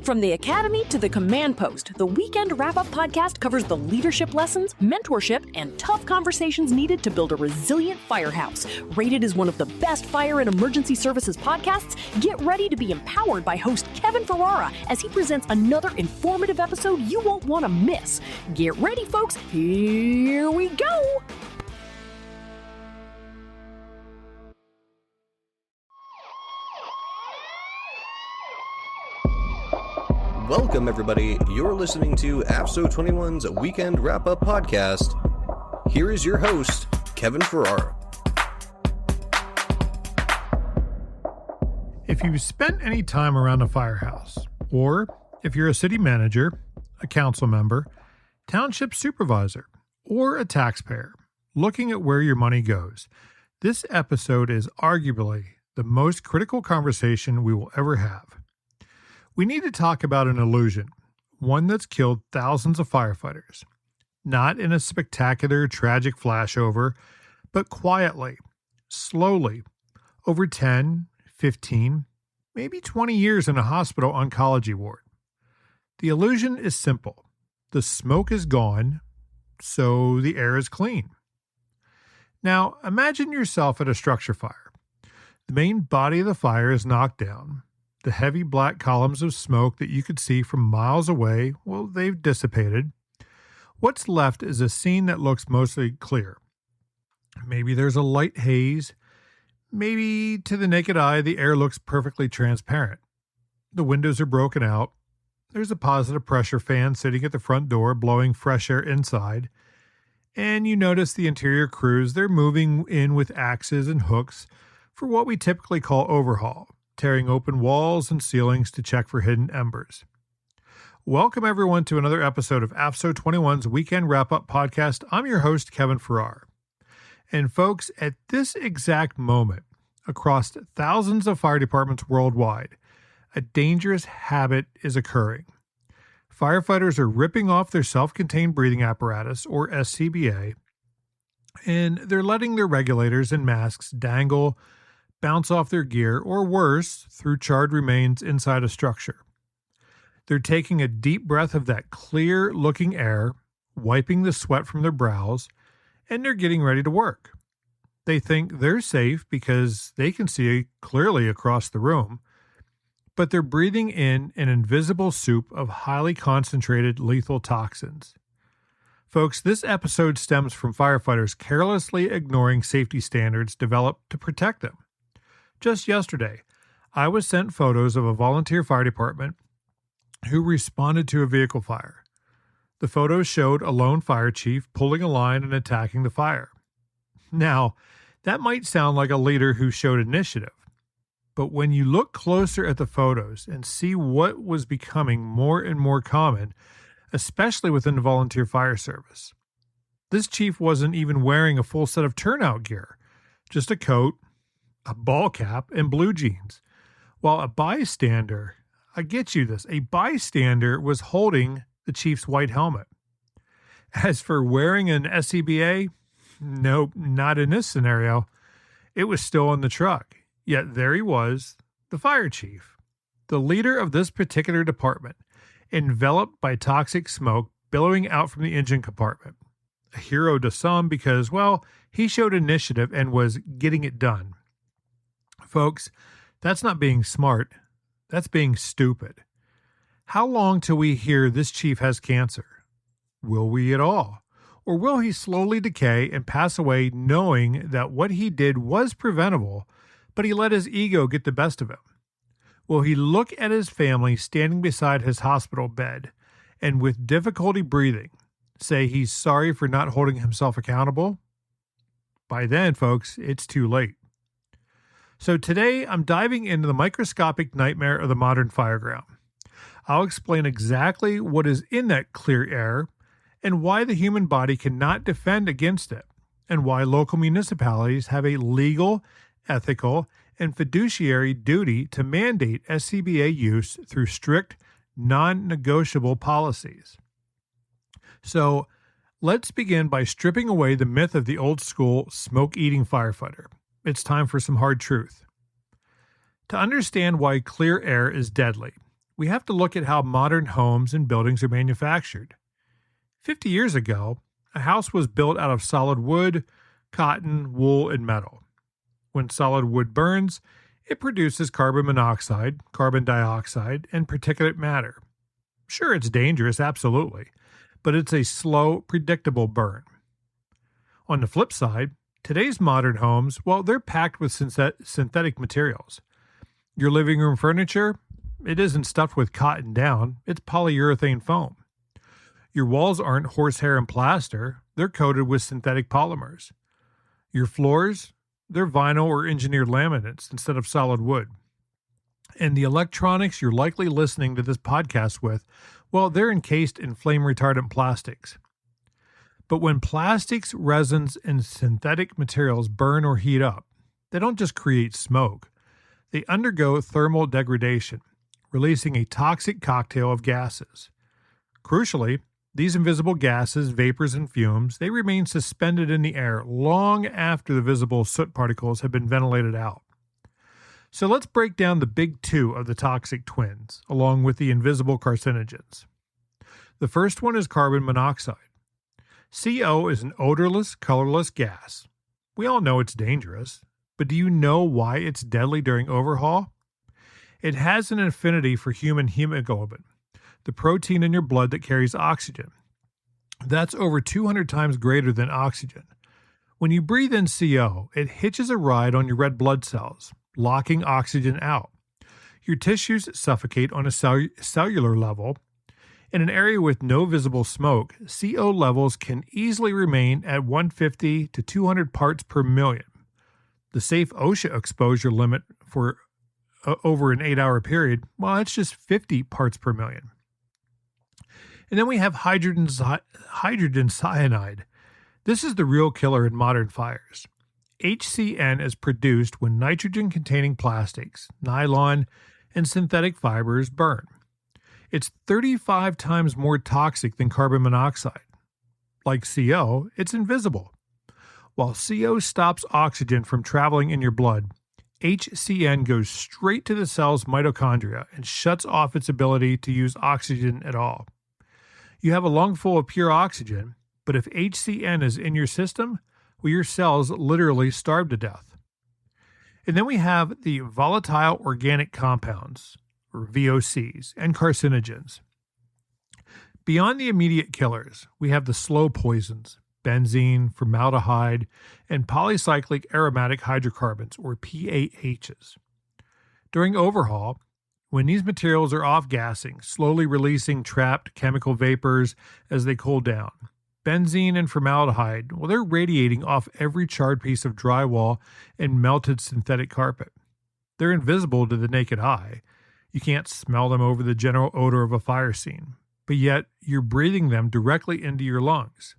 From the academy to the command post, the Weekend Wrap-Up podcast covers the leadership lessons, mentorship, and tough conversations needed to build a resilient firehouse. Rated as one of the best fire and emergency services podcasts, get ready to be empowered by host Kevin Ferrara as he presents another informative episode you won't want to miss. Get ready, folks. Here we go. Welcome, everybody. You're listening to AFSO 21's Weekend Wrap-Up podcast. Here is your host, Kevin Ferrara. If you've spent any time around a firehouse, or if you're a city manager, a council member, township supervisor, or a taxpayer, looking at where your money goes, this episode is arguably the most critical conversation we will ever have. We need to talk about an illusion, one that's killed thousands of firefighters. Not in a spectacular, tragic flashover, but quietly, slowly, over 10, 15, maybe 20 years in a hospital oncology ward. The illusion is simple. The smoke is gone, so the air is clean. Now, imagine yourself at a structure fire. The main body of the fire is knocked down. The heavy black columns of smoke that you could see from miles away, well, they've dissipated. What's left is a scene that looks mostly clear. Maybe there's a light haze. Maybe to the naked eye, the air looks perfectly transparent. The windows are broken out. There's a positive pressure fan sitting at the front door blowing fresh air inside. And you notice the interior crews, they're moving in with axes and hooks for what we typically call overhaul, tearing open walls and ceilings to check for hidden embers. Welcome everyone to another episode of AFSO 21's Weekend Wrap-Up podcast. I'm your host, Kevin Ferrara. And folks, at this exact moment, across thousands of fire departments worldwide, a dangerous habit is occurring. Firefighters are ripping off their self-contained breathing apparatus, or SCBA, and they're letting their regulators and masks dangle, bounce off their gear, or worse, through charred remains inside a structure. They're taking a deep breath of that clear-looking air, wiping the sweat from their brows, and they're getting ready to work. They think they're safe because they can see clearly across the room, but they're breathing in an invisible soup of highly concentrated lethal toxins. Folks, this episode stems from firefighters carelessly ignoring safety standards developed to protect them. Just yesterday, I was sent photos of a volunteer fire department who responded to a vehicle fire. The photos showed a lone fire chief pulling a line and attacking the fire. Now, that might sound like a leader who showed initiative, but when you look closer at the photos and see what was becoming more and more common, especially within the volunteer fire service, this chief wasn't even wearing a full set of turnout gear, just a coat, a ball cap, and blue jeans, while a bystander, I get you this, a bystander was holding the chief's white helmet. As for wearing an SCBA, nope, not in this scenario. It was still in the truck, yet there he was, the fire chief, the leader of this particular department, enveloped by toxic smoke billowing out from the engine compartment. A hero to some because, well, he showed initiative and was getting it done. Folks, that's not being smart. That's being stupid. How long till we hear this chief has cancer? Will we at all? Or will he slowly decay and pass away knowing that what he did was preventable, but he let his ego get the best of him? Will he look at his family standing beside his hospital bed and with difficulty breathing, say he's sorry for not holding himself accountable? By then, folks, it's too late. So today, I'm diving into the microscopic nightmare of the modern fireground. I'll explain exactly what is in that clear air and why the human body cannot defend against it, and why local municipalities have a legal, ethical, and fiduciary duty to mandate SCBA use through strict, non-negotiable policies. So, let's begin by stripping away the myth of the old-school smoke-eating firefighter. It's time for some hard truth. To understand why clear air is deadly, we have to look at how modern homes and buildings are manufactured. 50 years ago, a house was built out of solid wood, cotton, wool, and metal. When solid wood burns, it produces carbon monoxide, carbon dioxide, and particulate matter. Sure, it's dangerous, absolutely, but it's a slow, predictable burn. On the flip side, today's modern homes, well, they're packed with synthetic materials. Your living room furniture, it isn't stuffed with cotton down, it's polyurethane foam. Your walls aren't horsehair and plaster, they're coated with synthetic polymers. Your floors, they're vinyl or engineered laminates instead of solid wood. And the electronics you're likely listening to this podcast with, well, they're encased in flame-retardant plastics. But when plastics, resins, and synthetic materials burn or heat up, they don't just create smoke. They undergo thermal degradation, releasing a toxic cocktail of gases. Crucially, these invisible gases, vapors, and fumes, they remain suspended in the air long after the visible soot particles have been ventilated out. So let's break down the big two of the toxic twins, along with the invisible carcinogens. The first one is carbon monoxide. CO is an odorless, colorless gas. We all know it's dangerous, but do you know why it's deadly during overhaul? It has an affinity for human hemoglobin, the protein in your blood that carries oxygen. That's over 200 times greater than oxygen. When you breathe in CO, it hitches a ride on your red blood cells, locking oxygen out. Your tissues suffocate on a cellular level. In an area with no visible smoke, CO levels can easily remain at 150 to 200 parts per million. The safe OSHA exposure limit for over an 8-hour period, well, it's just 50 parts per million. And then we have hydrogen cyanide. This is the real killer in modern fires. HCN is produced when nitrogen-containing plastics, nylon, and synthetic fibers burn. It's 35 times more toxic than carbon monoxide. Like CO, it's invisible. While CO stops oxygen from traveling in your blood, HCN goes straight to the cell's mitochondria and shuts off its ability to use oxygen at all. You have a lung full of pure oxygen, but if HCN is in your system, well, your cells literally starve to death. And then we have the volatile organic compounds, or VOCs, and carcinogens. Beyond the immediate killers, we have the slow poisons, benzene, formaldehyde, and polycyclic aromatic hydrocarbons, or PAHs. During overhaul, when these materials are off-gassing, slowly releasing trapped chemical vapors as they cool down, benzene and formaldehyde, well, they're radiating off every charred piece of drywall and melted synthetic carpet. They're invisible to the naked eye. You can't smell them over the general odor of a fire scene, but yet you're breathing them directly into your lungs.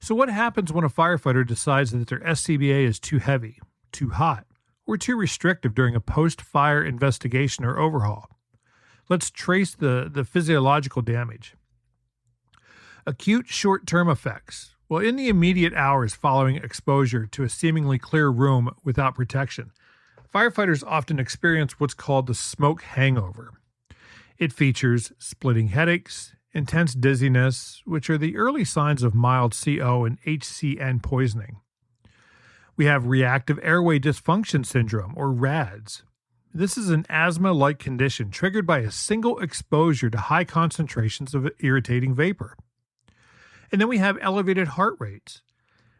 So what happens when a firefighter decides that their SCBA is too heavy, too hot, or too restrictive during a post-fire investigation or overhaul? Let's trace the physiological damage. Acute short-term effects. Well, in the immediate hours following exposure to a seemingly clear room without protection, firefighters often experience what's called the smoke hangover. It features splitting headaches, intense dizziness, which are the early signs of mild CO and HCN poisoning. We have reactive airway dysfunction syndrome, or RADS. This is an asthma-like condition triggered by a single exposure to high concentrations of irritating vapor. And then we have elevated heart rates.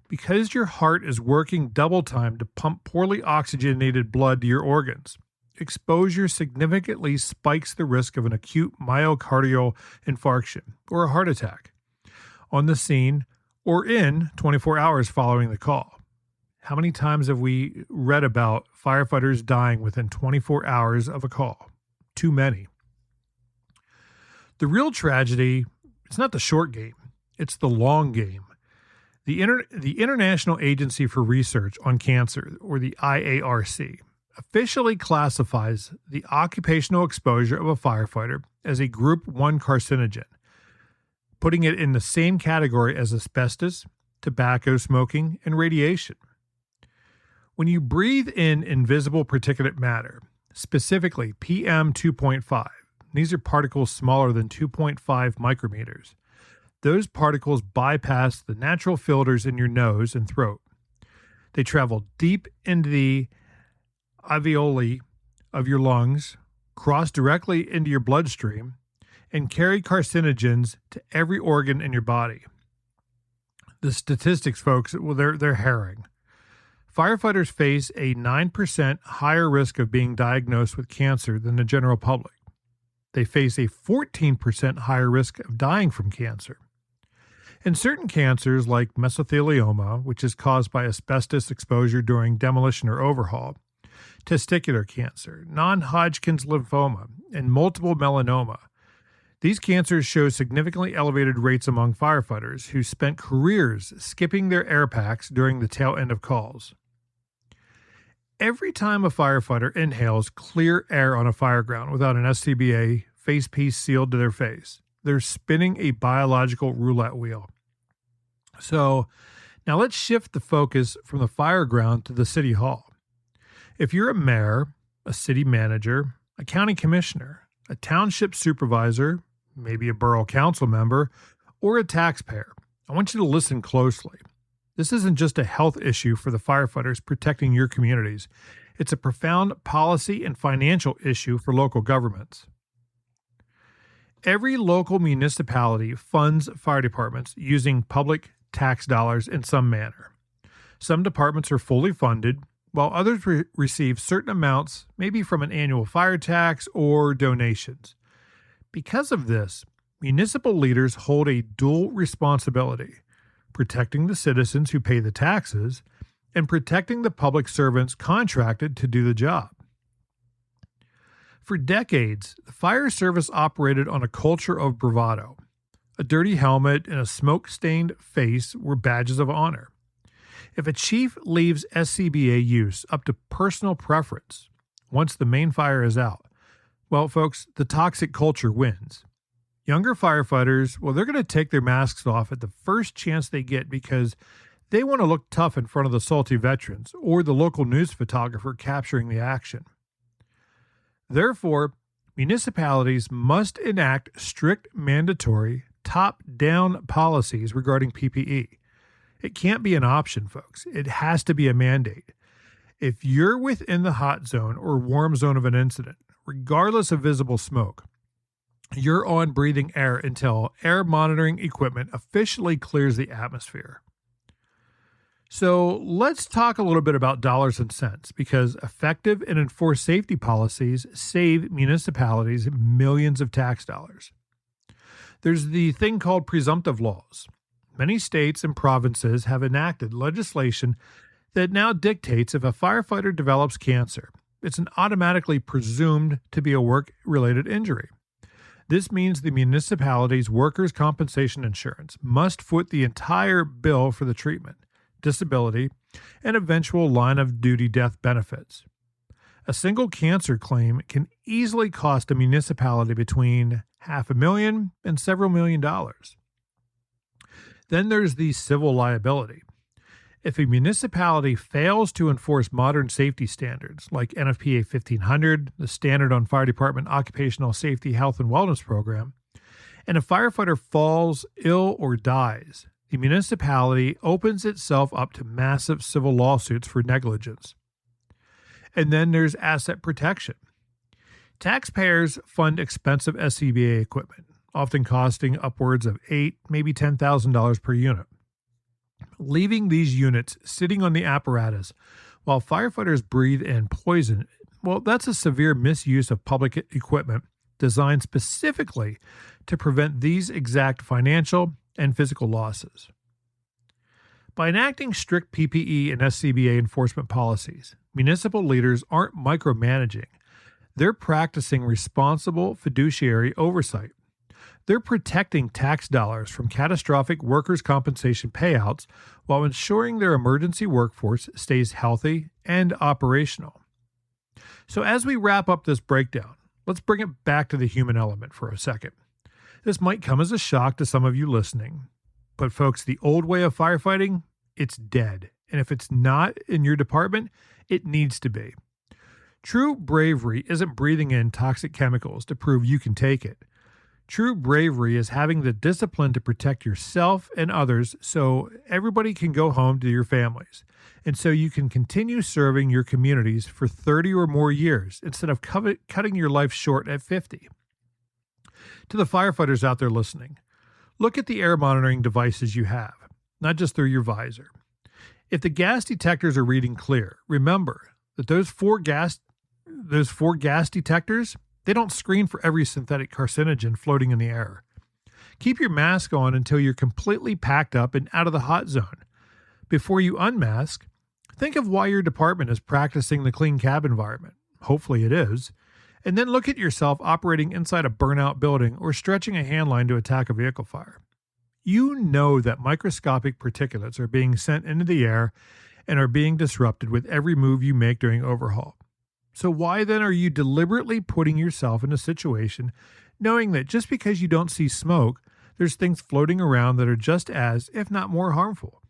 Because your heart is working double time to pump poorly oxygenated blood to your organs, exposure significantly spikes the risk of an acute myocardial infarction or a heart attack on the scene or in 24 hours following the call. How many times have we read about firefighters dying within 24 hours of a call? Too many. The real tragedy, it's not the short game, it's the long game. The International Agency for Research on Cancer, or the IARC, officially classifies the occupational exposure of a firefighter as a Group 1 carcinogen, putting it in the same category as asbestos, tobacco smoking, and radiation. When you breathe in invisible particulate matter, specifically PM 2.5, These are particles smaller than 2.5 micrometers. Those particles bypass the natural filters in your nose and throat. They travel deep into the alveoli of your lungs, cross directly into your bloodstream, and carry carcinogens to every organ in your body. The statistics, folks, well, they're harrowing. Firefighters face a 9% higher risk of being diagnosed with cancer than the general public. They face a 14% higher risk of dying from cancer. In certain cancers, like mesothelioma, which is caused by asbestos exposure during demolition or overhaul, testicular cancer, non-Hodgkin's lymphoma, and multiple melanoma, these cancers show significantly elevated rates among firefighters who spent careers skipping their air packs during the tail end of calls. Every time a firefighter inhales clear air on a fireground without an SCBA face piece sealed to their face, they're spinning a biological roulette wheel. So now let's shift the focus from the fireground to the city hall. If you're a mayor, a city manager, a county commissioner, a township supervisor, maybe a borough council member, or a taxpayer, I want you to listen closely. This isn't just a health issue for the firefighters protecting your communities. It's a profound policy and financial issue for local governments. Every local municipality funds fire departments using public tax dollars in some manner. Some departments are fully funded, while others receive certain amounts, maybe from an annual fire tax or donations. Because of this, municipal leaders hold a dual responsibility: protecting the citizens who pay the taxes and protecting the public servants contracted to do the job. For decades, the fire service operated on a culture of bravado. A dirty helmet and a smoke-stained face were badges of honor. If a chief leaves SCBA use up to personal preference once the main fire is out, well, folks, the toxic culture wins. Younger firefighters, well, they're going to take their masks off at the first chance they get because they want to look tough in front of the salty veterans or the local news photographer capturing the action. Therefore, municipalities must enact strict mandatory top-down policies regarding PPE. It can't be an option, folks. It has to be a mandate. If you're within the hot zone or warm zone of an incident, regardless of visible smoke, you're on breathing air until air monitoring equipment officially clears the atmosphere. So let's talk a little bit about dollars and cents, because effective and enforced safety policies save municipalities millions of tax dollars. There's the thing called presumptive laws. Many states and provinces have enacted legislation that now dictates if a firefighter develops cancer, it's automatically presumed to be a work-related injury. This means the municipality's workers' compensation insurance must foot the entire bill for the treatment, disability, and eventual line-of-duty death benefits. A single cancer claim can easily cost a municipality between $500,000 and several $1 million. Then there's the civil liability. If a municipality fails to enforce modern safety standards like NFPA 1500, the Standard on Fire Department Occupational Safety, Health, and Wellness Program, and a firefighter falls ill or dies, the municipality opens itself up to massive civil lawsuits for negligence. And then there's asset protection. Taxpayers fund expensive SCBA equipment, often costing upwards of $8,000, maybe $10,000 per unit. Leaving these units sitting on the apparatus while firefighters breathe in poison, well, that's a severe misuse of public equipment designed specifically to prevent these exact financial and physical losses. By enacting strict PPE and SCBA enforcement policies, municipal leaders aren't micromanaging. They're practicing responsible fiduciary oversight. They're protecting tax dollars from catastrophic workers' compensation payouts while ensuring their emergency workforce stays healthy and operational. So as we wrap up this breakdown, let's bring it back to the human element for a second. This might come as a shock to some of you listening, but folks, the old way of firefighting, it's dead. And if it's not in your department, it needs to be. True bravery isn't breathing in toxic chemicals to prove you can take it. True bravery is having the discipline to protect yourself and others so everybody can go home to your families, and so you can continue serving your communities for 30 or more years instead of cutting your life short at 50. To the firefighters out there listening, look at the air monitoring devices you have, not just through your visor. If the gas detectors are reading clear, remember that those four gas detectors, they don't screen for every synthetic carcinogen floating in the air. Keep your mask on until you're completely packed up and out of the hot zone. Before you unmask, think of why your department is practicing the clean cab environment. Hopefully it is. And then look at yourself operating inside a burnout building or stretching a hand line to attack a vehicle fire. You know that microscopic particulates are being sent into the air and are being disrupted with every move you make during overhaul. So why then are you deliberately putting yourself in a situation knowing that just because you don't see smoke, there's things floating around that are just as, if not more, harmful?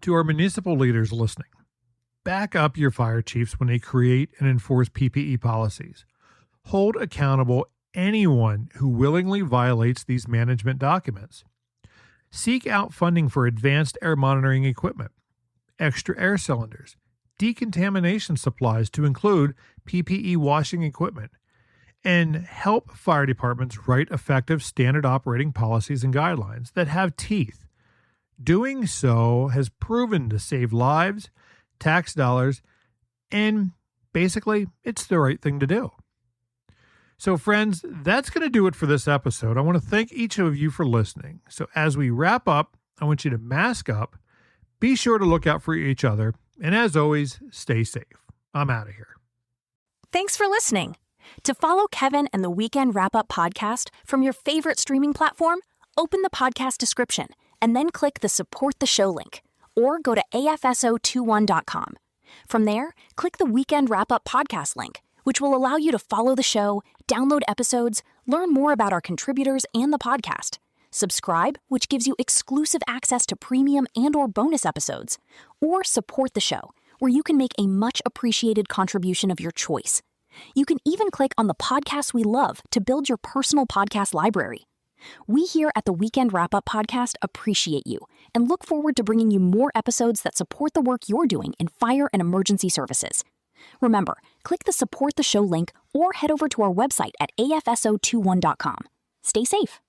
To our municipal leaders listening, back up your fire chiefs when they create and enforce PPE policies. Hold accountable anyone who willingly violates these management documents. Seek out funding for advanced air monitoring equipment, extra air cylinders, decontamination supplies to include PPE washing equipment, and help fire departments write effective standard operating policies and guidelines that have teeth. Doing so has proven to save lives, tax dollars, and basically, it's the right thing to do. So friends, that's going to do it for this episode. I want to thank each of you for listening. So as we wrap up, I want you to mask up, be sure to look out for each other, and as always, stay safe. I'm out of here. Thanks for listening. To follow Kevin and the Weekend Wrap-Up podcast from your favorite streaming platform, open the podcast description and then click the Support the Show link, or go to afso21.com. From there, click the Weekend Wrap-Up podcast link, which will allow you to follow the show, download episodes, learn more about our contributors and the podcast. Subscribe, which gives you exclusive access to premium and/or bonus episodes, or support the show, where you can make a much-appreciated contribution of your choice. You can even click on the podcasts we love to build your personal podcast library. We here at the Weekend Wrap-Up podcast appreciate you and look forward to bringing you more episodes that support the work you're doing in fire and emergency services. Remember, click the Support the Show link or head over to our website at afso21.com. Stay safe.